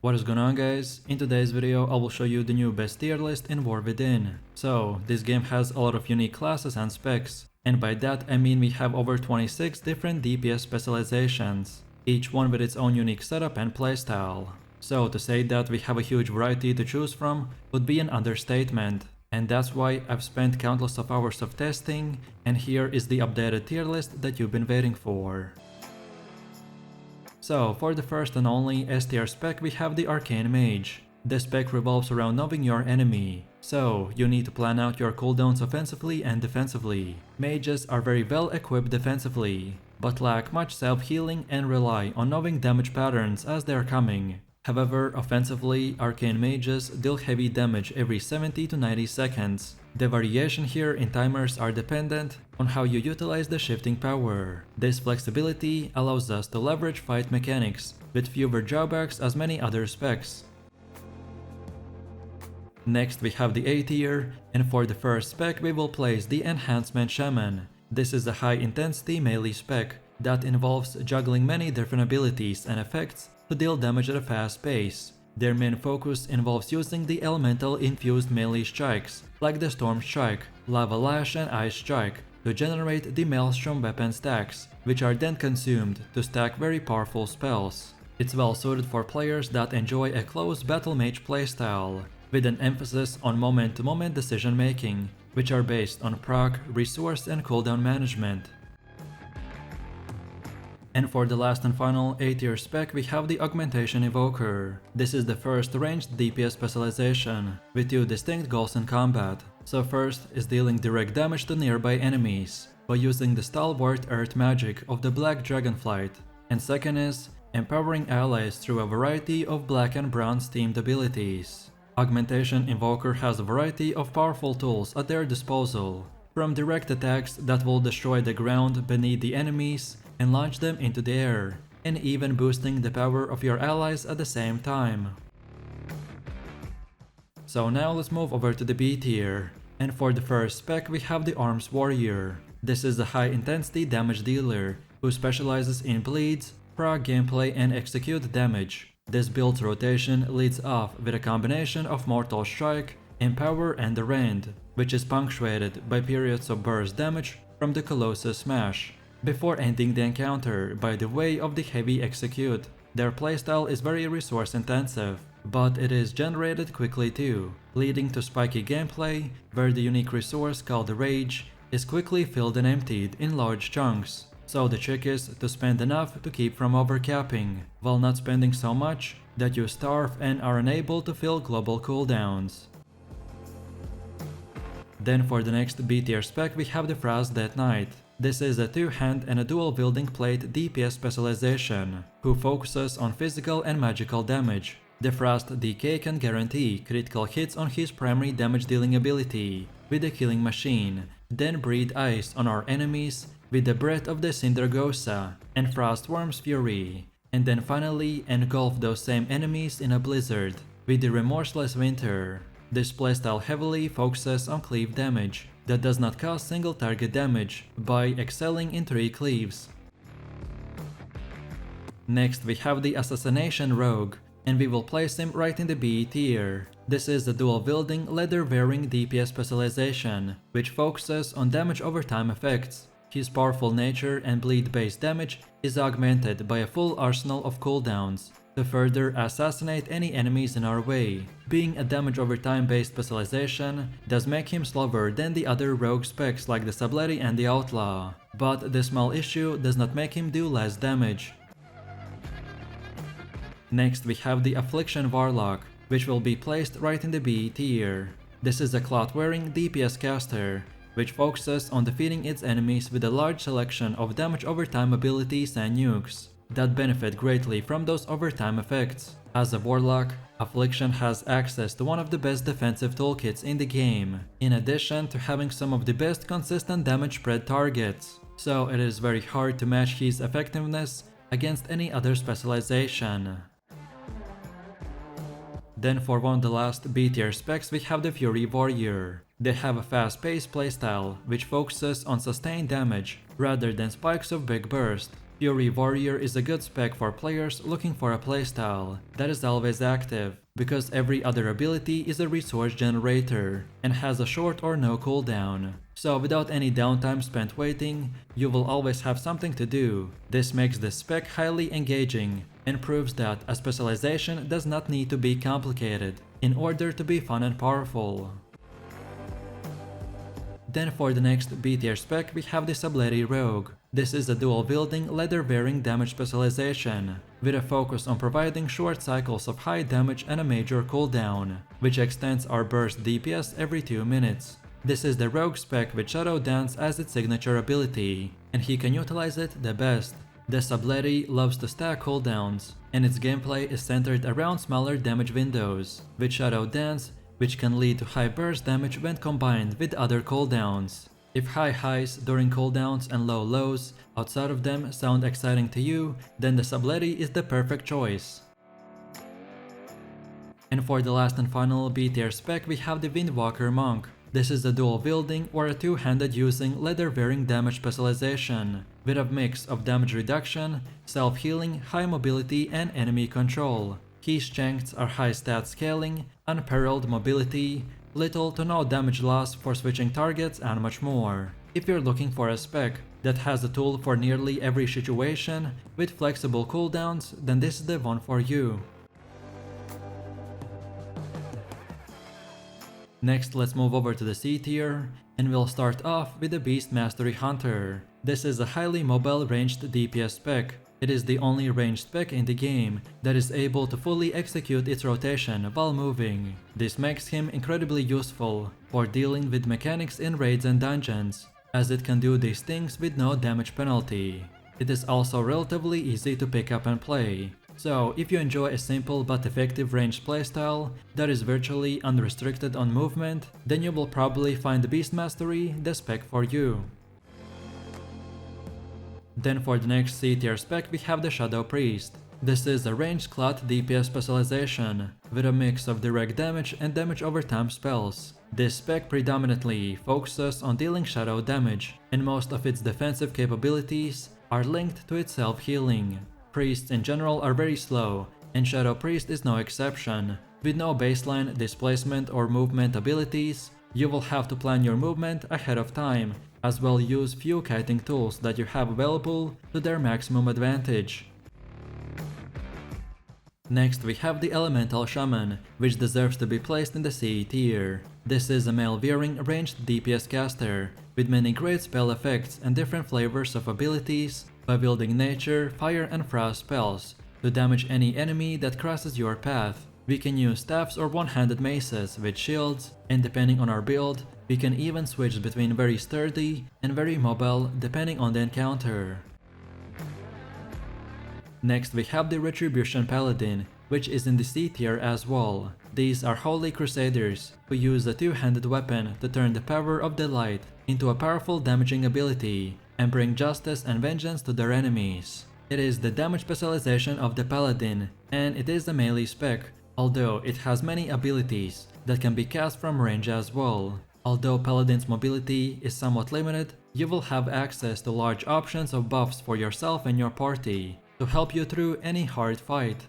What is going on, guys? In today's video I will show you the new best tier list in War Within. So this game has a lot of unique classes and specs, and by that I mean we have over 26 different DPS specializations, each one with its own unique setup and playstyle. So to say that we have a huge variety to choose from would be an understatement, and that's why I've spent countless of hours of testing, and here is the updated tier list that you've been waiting for. So for the first and only S tier spec we have the Arcane Mage. This spec revolves around knowing your enemy, so you need to plan out your cooldowns offensively and defensively. Mages are very well equipped defensively, but lack much self-healing and rely on knowing damage patterns as they're coming. However, offensively, Arcane Mages deal heavy damage every 70 to 90 seconds. The variation here in timers are dependent on how you utilize the shifting power. This flexibility allows us to leverage fight mechanics with fewer drawbacks as many other specs. Next we have the A tier, and for the first spec we will place the enhancement shaman. This is a high intensity melee spec that involves juggling many different abilities and effects to deal damage at a fast pace. Their main focus involves using the elemental infused melee strikes like the Storm Strike, Lava Lash and Ice Strike to generate the Maelstrom weapon stacks, which are then consumed to stack very powerful spells. It's well suited for players that enjoy a close battle mage playstyle, with an emphasis on moment-to-moment decision making, which are based on proc, resource and cooldown management. And for the last and final A tier spec we have the augmentation evoker. This is the first ranged DPS specialization, with two distinct goals in combat. So first is dealing direct damage to nearby enemies, by using the stalwart earth magic of the Black Dragonflight. And second is empowering allies through a variety of black and brown themed abilities. Augmentation Invoker has a variety of powerful tools at their disposal, from direct attacks that will destroy the ground beneath the enemies and launch them into the air, and even boosting the power of your allies at the same time. So now let's move over to the B tier, and for the first spec we have the Arms Warrior. This is a high intensity damage dealer who specializes in bleeds, proc gameplay and execute damage. This build's rotation leads off with a combination of Mortal Strike, Empower and the Rend, which is punctuated by periods of burst damage from the Colossus Smash, before ending the encounter by the way of the heavy execute. Their playstyle is very resource intensive, but it is generated quickly too, leading to spiky gameplay where the unique resource called the Rage is quickly filled and emptied in large chunks. So the trick is to spend enough to keep from overcapping, while not spending so much that you starve and are unable to fill global cooldowns. Then for the next B tier spec we have the Frost Death Knight. This is a two-hand and a dual-wielding plate DPS specialization, who focuses on physical and magical damage. The Frost DK can guarantee critical hits on his primary damage-dealing ability with the Killing Machine, then breathe ice on our enemies with the breath of the Cindergosa and Frost Worm's Fury, and then finally engulf those same enemies in a blizzard with the Remorseless Winter. This playstyle heavily focuses on cleave damage that does not cause single target damage by excelling in 3 cleaves. Next we have the Assassination Rogue, and we will place him right in the B tier. This is a dual-wielding, leather-wearing DPS specialization, which focuses on damage over time effects. His powerful nature and bleed-based damage is augmented by a full arsenal of cooldowns to further assassinate any enemies in our way. Being a damage over time based specialization does make him slower than the other rogue specs like the subtlety and the outlaw, but this small issue does not make him do less damage. Next we have the Affliction Warlock, which will be placed right in the B tier. This is a cloth-wearing DPS caster, which focuses on defeating its enemies with a large selection of damage over time abilities and nukes that benefit greatly from those overtime effects. As a warlock, Affliction has access to one of the best defensive toolkits in the game, in addition to having some of the best consistent damage spread targets, so it is very hard to match his effectiveness against any other specialization. Then for one of the last B tier specs we have the Fury Warrior. They have a fast-paced playstyle which focuses on sustained damage rather than spikes of big burst. Fury Warrior is a good spec for players looking for a playstyle that is always active, because every other ability is a resource generator and has a short or no cooldown. So without any downtime spent waiting, you will always have something to do. This makes this spec highly engaging and proves that a specialization does not need to be complicated in order to be fun and powerful. Then for the next B tier spec we have the Subtlety Rogue. This is a dual-wielding, leather-wearing damage specialization, with a focus on providing short cycles of high damage and a major cooldown, which extends our burst DPS every 2 minutes. This is the Rogue spec with Shadow Dance as its signature ability, and he can utilize it the best. The Subtlety loves to stack cooldowns, and its gameplay is centered around smaller damage windows, with Shadow Dance, which can lead to high burst damage when combined with other cooldowns. If high highs during cooldowns and low lows outside of them sound exciting to you, then the Subtlety is the perfect choice. And for the last and final B tier spec we have the Windwalker Monk. This is a dual-wielding or a two-handed using leather-wearing damage specialization, with a mix of damage reduction, self-healing, high mobility and enemy control. Key strengths are high stat scaling, unparalleled mobility, little to no damage loss for switching targets and much more. If you're looking for a spec that has a tool for nearly every situation with flexible cooldowns, then this is the one for you. Next, let's move over to the C tier, and we'll start off with the Beast Mastery Hunter. This is a highly mobile ranged DPS spec. It is the only ranged spec in the game that is able to fully execute its rotation while moving. This makes him incredibly useful for dealing with mechanics in raids and dungeons, as it can do these things with no damage penalty. It is also relatively easy to pick up and play. So if you enjoy a simple but effective ranged playstyle that is virtually unrestricted on movement, then you will probably find the Beast Mastery the spec for you. Then for the next C tier spec we have the Shadow Priest. This is a ranged clot DPS specialization, with a mix of direct damage and damage over time spells. This spec predominantly focuses on dealing shadow damage, and most of its defensive capabilities are linked to its self-healing. Priests in general are very slow, and Shadow Priest is no exception. With no baseline displacement or movement abilities, you will have to plan your movement ahead of time, as well use few kiting tools that you have available to their maximum advantage. Next we have the Elemental Shaman, which deserves to be placed in the C tier. This is a male-wearing ranged DPS caster, with many great spell effects and different flavors of abilities, by wielding nature, fire and frost spells to damage any enemy that crosses your path. We can use staffs or one-handed maces with shields, and depending on our build, we can even switch between very sturdy and very mobile depending on the encounter. Next we have the Retribution Paladin, which is in the C tier as well. These are holy crusaders who use a two-handed weapon to turn the power of the light into a powerful damaging ability and bring justice and vengeance to their enemies. It is the damage specialization of the Paladin, and it is a melee spec, although it has many abilities that can be cast from range as well. Although Paladin's mobility is somewhat limited, you will have access to large options of buffs for yourself and your party to help you through any hard fight.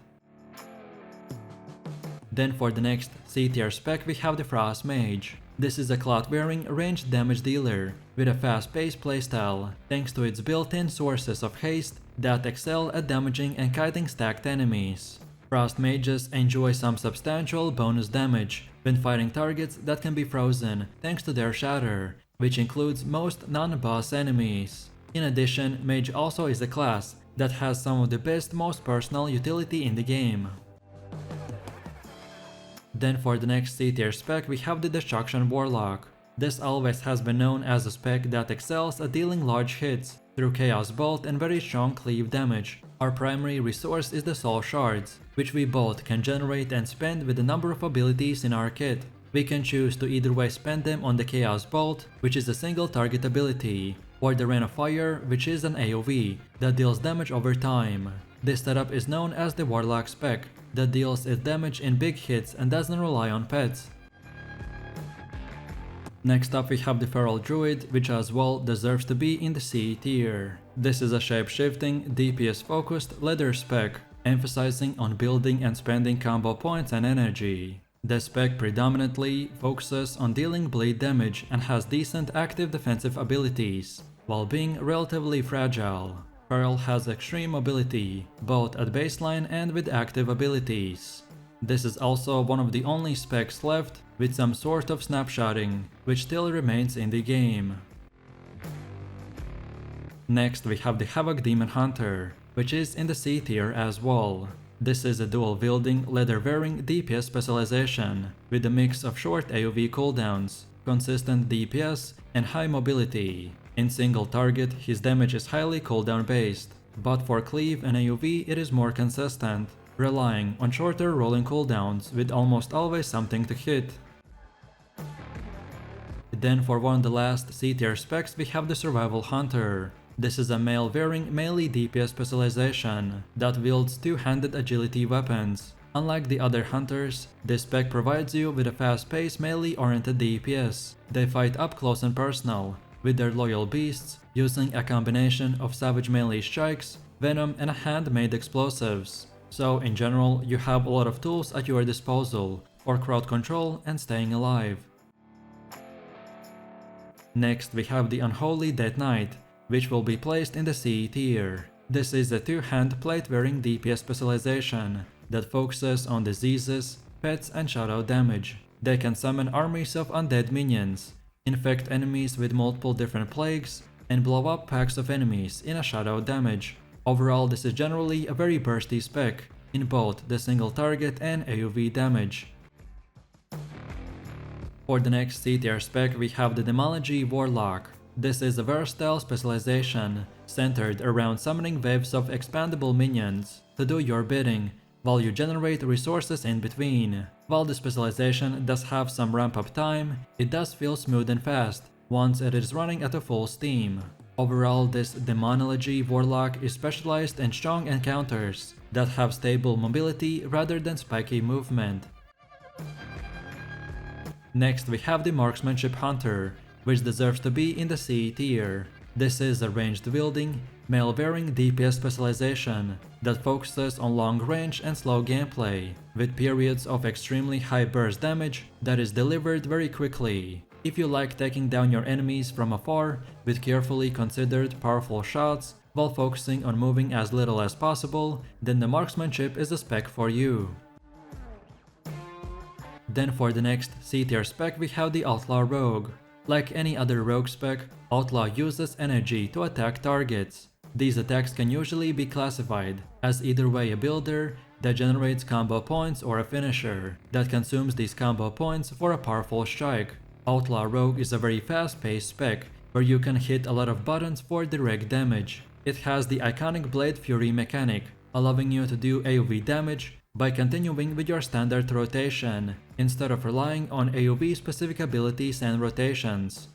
Then for the next C tier spec we have the Frost Mage. This is a cloth-wearing ranged damage dealer with a fast-paced playstyle thanks to its built-in sources of haste that excel at damaging and kiting stacked enemies. Frost Mages enjoy some substantial bonus damage when fighting targets that can be frozen thanks to their shatter, which includes most non-boss enemies. In addition, Mage also is a class that has some of the best, most personal utility in the game. Then for the next C tier spec we have the Destruction Warlock. This always has been known as a spec that excels at dealing large hits through Chaos Bolt and very strong cleave damage. Our primary resource is the Soul Shards, which we both can generate and spend with a number of abilities in our kit. We can choose to either way spend them on the Chaos Bolt, which is a single target ability, or the Rain of Fire, which is an AoE that deals damage over time. This setup is known as the Warlock spec, that deals its damage in big hits and doesn't rely on pets. Next up we have the feral druid, which as well deserves to be in the C tier. This is a shape-shifting, DPS focused leather spec, emphasizing on building and spending combo points and energy. The spec predominantly focuses on dealing bleed damage and has decent active defensive abilities, while being relatively fragile. Feral has extreme mobility, both at baseline and with active abilities. This is also one of the only specs left with some sort of snapshotting, which still remains in the game. Next we have the Havoc Demon Hunter, which is in the C tier as well. This is a dual-wielding, leather-wearing DPS specialization, with a mix of short AoV cooldowns, consistent DPS, and high mobility. In single target, his damage is highly cooldown based, but for cleave and AoV it is more consistent, relying on shorter rolling cooldowns with almost always something to hit. Then for one of the last C tier specs we have the Survival Hunter. This is a male-wearing melee DPS specialization that wields two-handed agility weapons. Unlike the other hunters, this spec provides you with a fast-paced melee-oriented DPS. They fight up close and personal with their loyal beasts, using a combination of savage melee strikes, venom, and handmade explosives. So in general, you have a lot of tools at your disposal for crowd control and staying alive. Next we have the Unholy Dead Knight, which will be placed in the C tier. This is a two-hand plate-wearing DPS specialization that focuses on diseases, pets, and shadow damage. They can summon armies of undead minions, infect enemies with multiple different plagues, and blow up packs of enemies in a shadow damage. Overall, this is generally a very bursty spec in both the single target and AoV damage. For the next C tier spec we have the Demonology Warlock. This is a versatile specialization centered around summoning waves of expandable minions to do your bidding while you generate resources in between. While the specialization does have some ramp-up time, it does feel smooth and fast once it is running at a full steam. Overall, this Demonology Warlock is specialized in strong encounters that have stable mobility rather than spiky movement. Next we have the Marksmanship Hunter, which deserves to be in the C tier. This is a ranged-wielding, male-wearing DPS specialization that focuses on long range and slow gameplay, with periods of extremely high burst damage that is delivered very quickly. If you like taking down your enemies from afar with carefully considered powerful shots while focusing on moving as little as possible, then the Marksmanship is a spec for you. Then for the next C tier spec we have the Outlaw Rogue. Like any other rogue spec, Outlaw uses energy to attack targets. These attacks can usually be classified as either way a builder that generates combo points or a finisher that consumes these combo points for a powerful strike. Outlaw Rogue is a very fast-paced spec where you can hit a lot of buttons for direct damage. It has the iconic Blade Fury mechanic, allowing you to do AoV damage by continuing with your standard rotation, instead of relying on AoV specific abilities and rotations.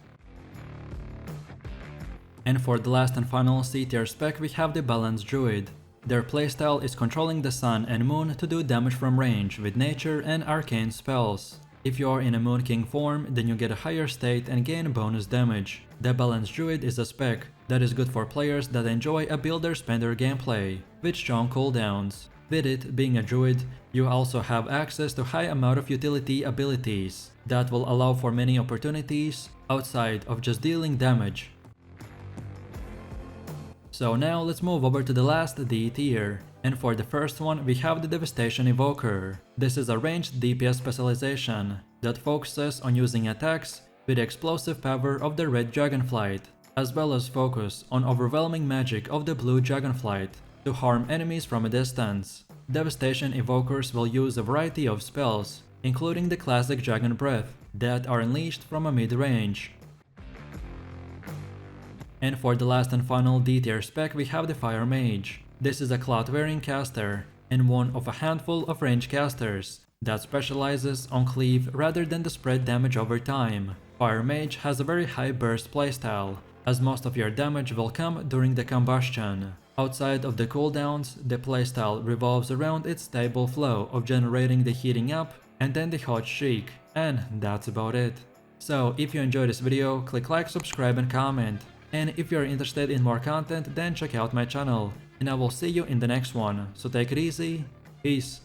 And for the last and final C tier spec we have the Balanced Druid. Their playstyle is controlling the sun and moon to do damage from range with nature and arcane spells. If you are in a Moon King form, then you get a higher state and gain bonus damage. The Balanced Druid is a spec that is good for players that enjoy a builder-spender gameplay with strong cooldowns. With it being a druid, you also have access to high amount of utility abilities that will allow for many opportunities outside of just dealing damage. So now let's move over to the last D tier, and for the first one we have the Devastation Evoker. This is a ranged DPS specialization that focuses on using attacks with the explosive power of the red dragonflight, as well as focus on overwhelming magic of the blue dragonflight to harm enemies from a distance. Devastation Evokers will use a variety of spells, including the classic Dragon Breath, that are unleashed from a mid-range. And for the last and final D tier spec we have the Fire Mage. This is a cloth-wearing caster and one of a handful of range casters that specializes on cleave rather than the spread damage over time. Fire Mage has a very high burst playstyle, as most of your damage will come during the combustion. Outside of the cooldowns, the playstyle revolves around its stable flow of generating the heating up and then the hot streak, and that's about it. So if you enjoyed this video, click like, subscribe and comment. And if you're interested in more content, then check out my channel. And I will see you in the next one. So take it easy. Peace.